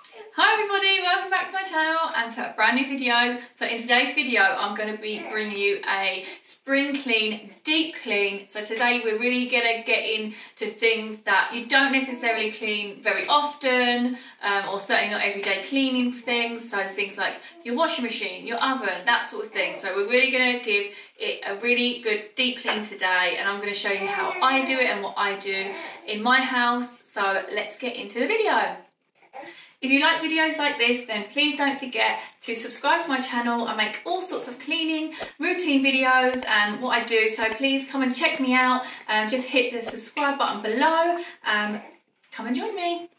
Hi everybody, welcome back to my channel and to a brand new video. So in today's video I'm going to be bringing you a spring clean, deep clean. So today we're really going to get into things that you don't necessarily clean very often, or certainly not everyday cleaning things. So things like your washing machine, your oven, that sort of thing. So we're really going to give it a really good deep clean today, and I'm going to show you how I do it and what I do in my house. So let's get into the video. If you like videos like this, then please don't forget to subscribe to my channel. I make all sorts of cleaning routine videos and what I do, so please come and check me out. Just hit the subscribe button below. Come and join me.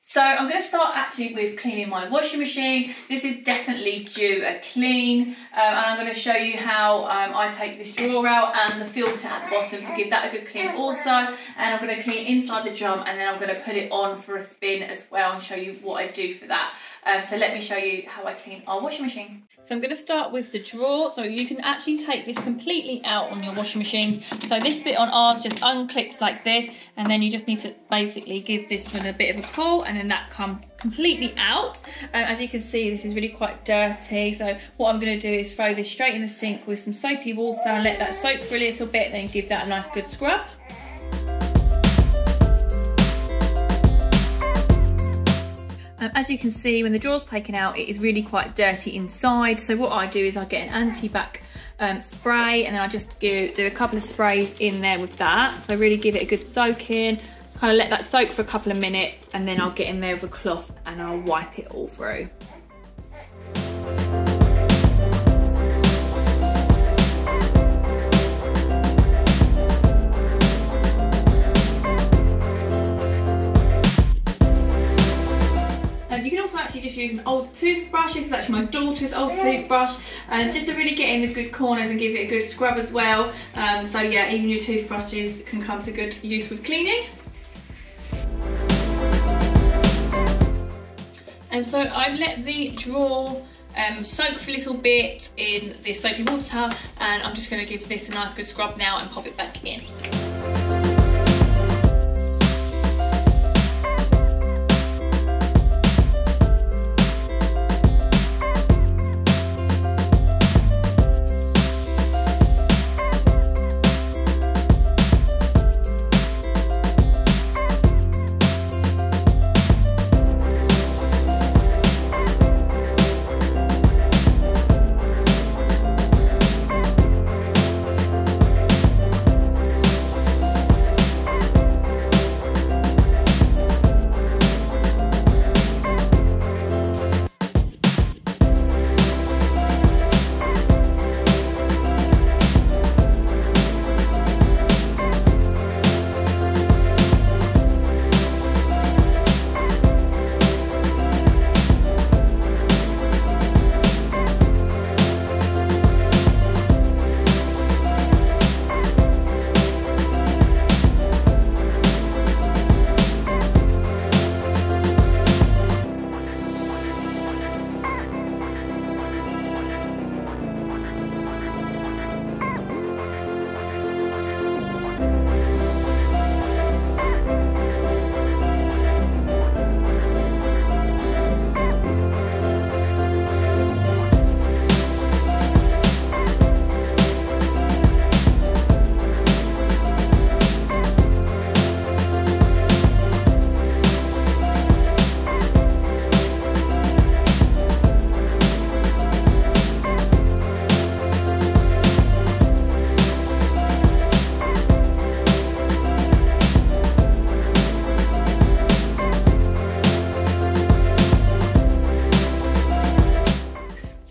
So I'm going to start actually with cleaning my washing machine. This is definitely due a clean, and I'm going to show you how I take this drawer out and the filter at the bottom to give that a good clean also. And I'm going to clean inside the drum, and then I'm going to put it on for a spin as well and show you what I do for that. So let me show you how I clean our washing machine. So I'm going to start with the drawer. So you can actually take this completely out on your washing machine. So this bit on ours just unclips like this, and then you just need to basically give this one a bit of a pull, and then that comes completely out. As you can see, this is really quite dirty. So what I'm going to do is throw this straight in the sink with some soapy water and let that soak for a little bit, then give that a nice good scrub. As you can see, when the drawer's taken out, it is really quite dirty inside. So what I do is I get an anti-bac spray, and then I just do a couple of sprays in there with that. So really give it a good soak in, kind of let that soak for a couple of minutes, and then I'll get in there with a cloth and I'll wipe it all through. You can also actually just use an old toothbrush. This is actually my daughter's old toothbrush, just to really get in the good corners and give it a good scrub as well. So yeah, even your toothbrushes can come to good use with cleaning. So I've let the drawer soak for a little bit in this soapy water, and I'm just going to give this a nice good scrub now and pop it back in.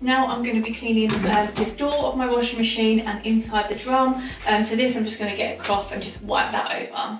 Now I'm going to be cleaning the door of my washing machine and inside the drum. For this I'm just going to get a cloth and just wipe that over.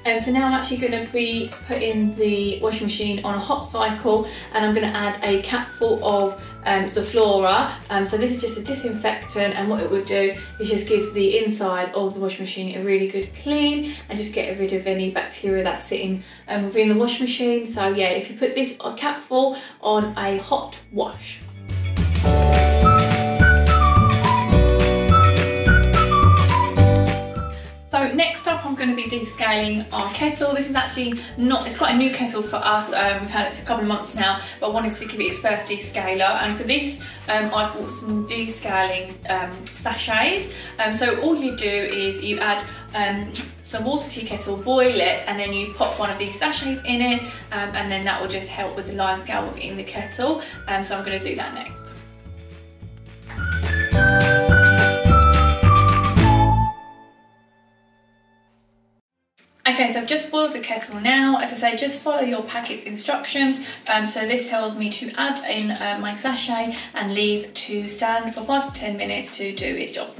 So now I'm actually going to be putting the washing machine on a hot cycle, and I'm going to add a capful of Zoflora. So this is just a disinfectant, and what it would do is just give the inside of the washing machine a really good clean and just get rid of any bacteria that's sitting within the washing machine. So yeah, if you put this capful on a hot wash. So next up, I'm going to be descaling our kettle. This is actually it's quite a new kettle for us. We've had it for a couple of months now, but I wanted to give it its first descaler. And for this, I bought some descaling sachets. So all you do is you add some water to your kettle, boil it, and then you pop one of these sachets in it, and then that will just help with the lime scale within the kettle. So I'm going to do that next. Okay, so I've just boiled the kettle now. As I say, just follow your packet's instructions. So this tells me to add in my sachet and leave to stand for 5 to 10 minutes to do its job.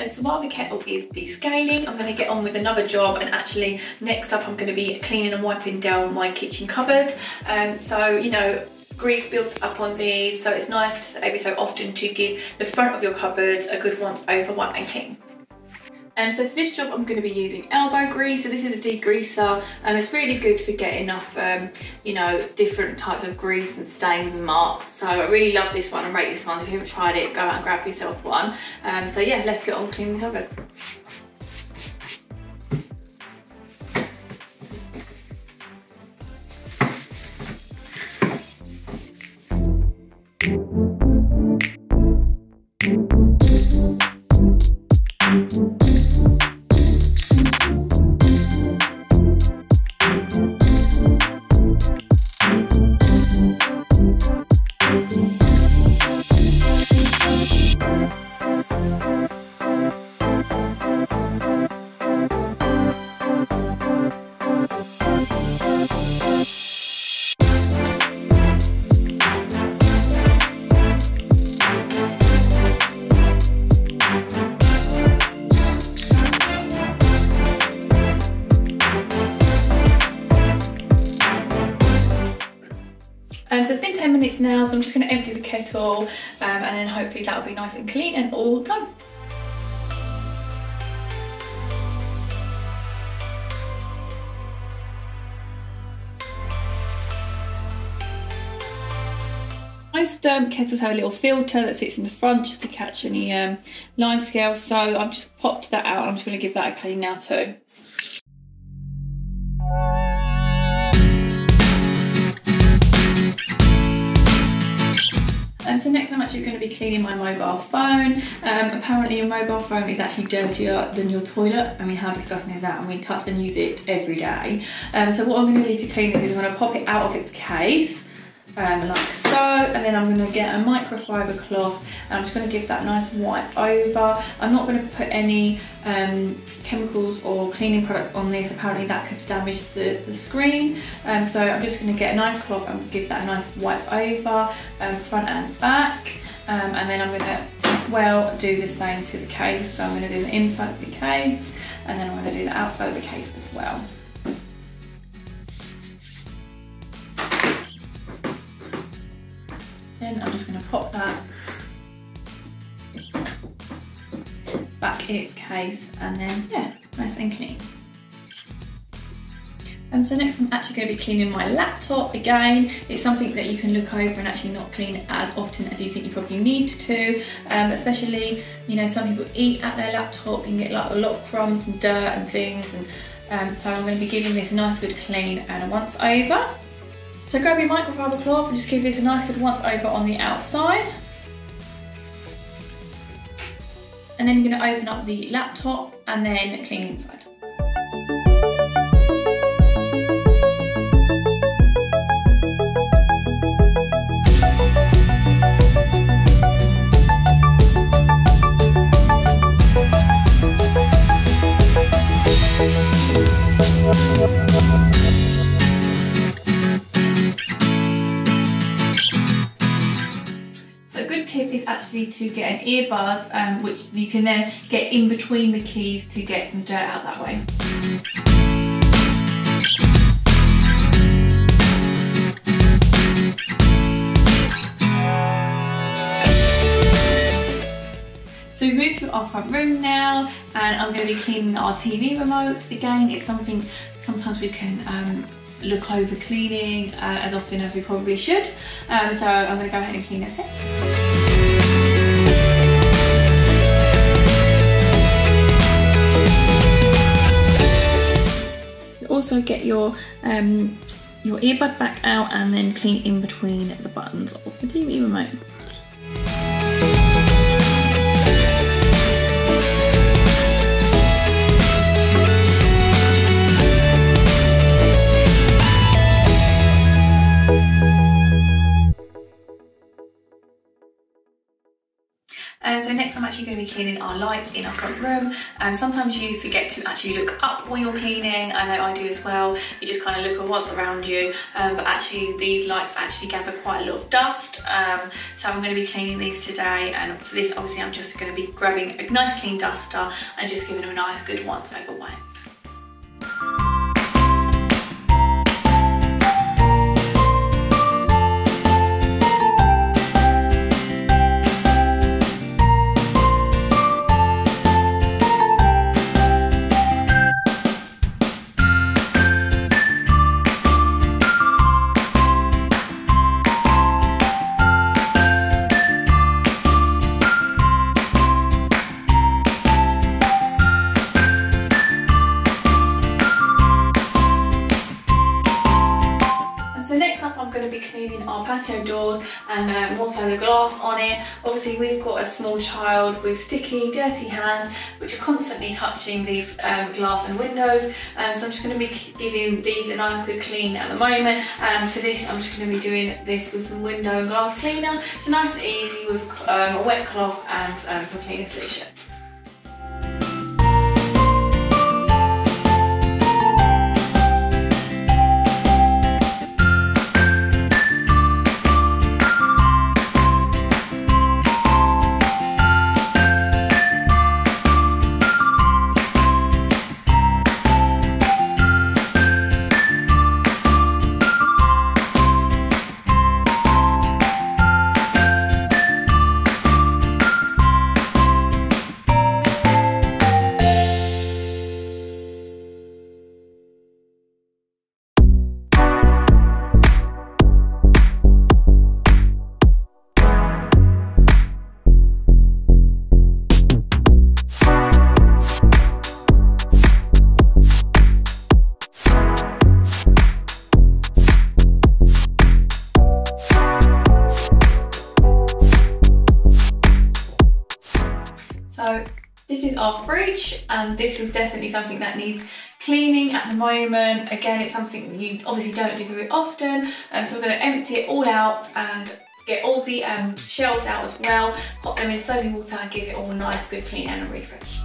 So while the kettle is descaling, I'm going to get on with another job, and actually next up I'm going to be cleaning and wiping down my kitchen cupboards. So, you know, grease builds up on these, so it's nice every so often to give the front of your cupboards a good once over wipe and clean. So for this job I'm going to be using elbow grease. So this is a degreaser, and it's really good for getting off you know, different types of grease and stains and marks. So I really love this one and rate this one. So if you haven't tried it, go out and grab yourself one. So yeah, let's get on cleaning the cupboards. So it's been 10 minutes now, so I'm just going to empty the kettle, and then hopefully that'll be nice and clean and all done. Most kettles have a little filter that sits in the front just to catch any lime scales, so I've just popped that out. I'm just going to give that a clean now too. So next I'm actually going to be cleaning my mobile phone. Apparently your mobile phone is actually dirtier than your toilet. I mean, how disgusting is that? And we touch and use it every day. So what I'm going to do to clean this is I'm going to pop it out of its case, like so, and then I'm going to get a microfiber cloth and I'm just going to give that a nice wipe over. I'm not going to put any chemicals or cleaning products on this. Apparently that could damage the screen, so I'm just going to get a nice cloth and give that a nice wipe over, front and back, and then I'm going to as well do the same to the case. So I'm going to do the inside of the case, and then I'm going to do the outside of the case as well. Then I'm just going to pop that back in its case, and then yeah, nice and clean. And so next I'm actually going to be cleaning my laptop again. It's something that you can look over and actually not clean as often as you think you probably need to, especially, you know, some people eat at their laptop and get like a lot of crumbs and dirt and things, and so I'm going to be giving this a nice good clean and a once over. So grab your microfiber cloth and just give this a nice good once over on the outside. And then you're going to open up the laptop and then clean inside. actually to get an earbud, which you can then get in between the keys to get some dirt out that way. So we've moved to our front room now, and I'm going to be cleaning our TV remote. Again, it's something sometimes we can look over cleaning as often as we probably should. So I'm going to go ahead and clean it. Also get your earbud back out and then clean in between the buttons of the TV remote. So next I'm actually going to be cleaning our lights in our front room. Sometimes you forget to actually look up while you're cleaning. I know I do as well. You just kind of look at what's around you, but actually these lights actually gather quite a lot of dust. So I'm going to be cleaning these today, and for this obviously I'm just going to be grabbing a nice clean duster and just giving them a nice good once over wipe. Cleaning our patio door and also the glass on it. Obviously we've got a small child with sticky, dirty hands which are constantly touching these glass and windows, so I'm just going to be giving these a nice good clean at the moment, and for this I'm just going to be doing this with some window and glass cleaner. So nice and easy with a wet cloth and some cleaner solution. So this is our fridge, and this is definitely something that needs cleaning at the moment. Again, it's something that you obviously don't do very often, so we're going to empty it all out and get all the shelves out as well, pop them in soapy water and give it all a nice good clean and a refresh.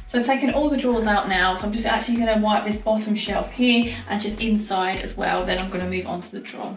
So I've taken all the drawers out now, so I'm just actually going to wipe this bottom shelf here and just inside as well, then I'm going to move on to the drawer.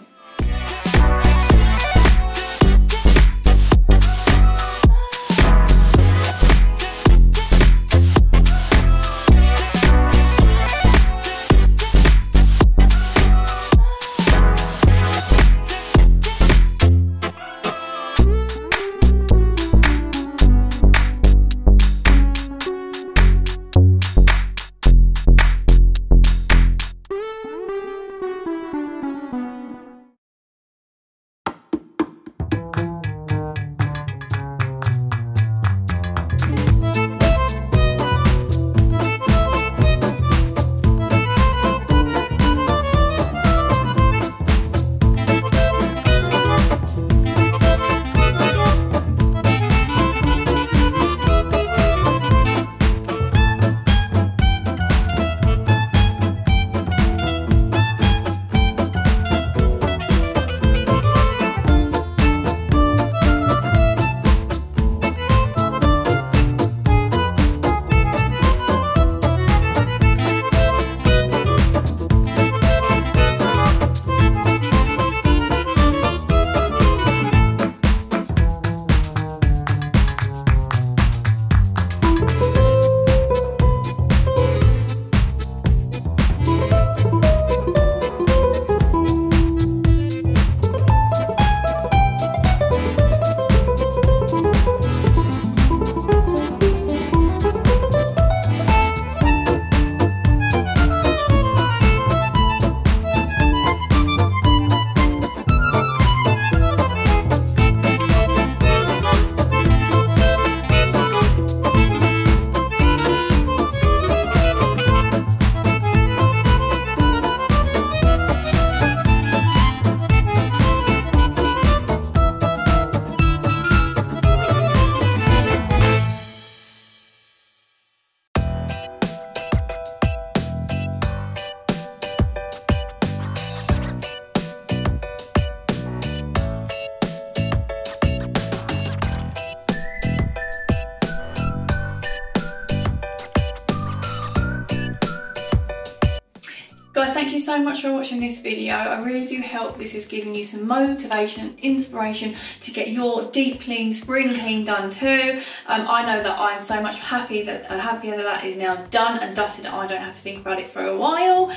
Guys, thank you so much for watching this video. I really do hope this is giving you some motivation, inspiration to get your deep clean, spring clean done too. I know that I'm so much happier that is now done and dusted. I don't have to think about it for a while.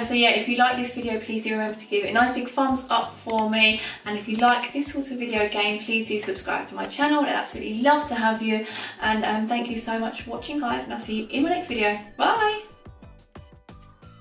So yeah, if you like this video, please do remember to give it a nice big thumbs up for me. And if you like this sort of video again, please do subscribe to my channel. I'd absolutely love to have you. And thank you so much for watching, guys, and I'll see you in my next video. Bye.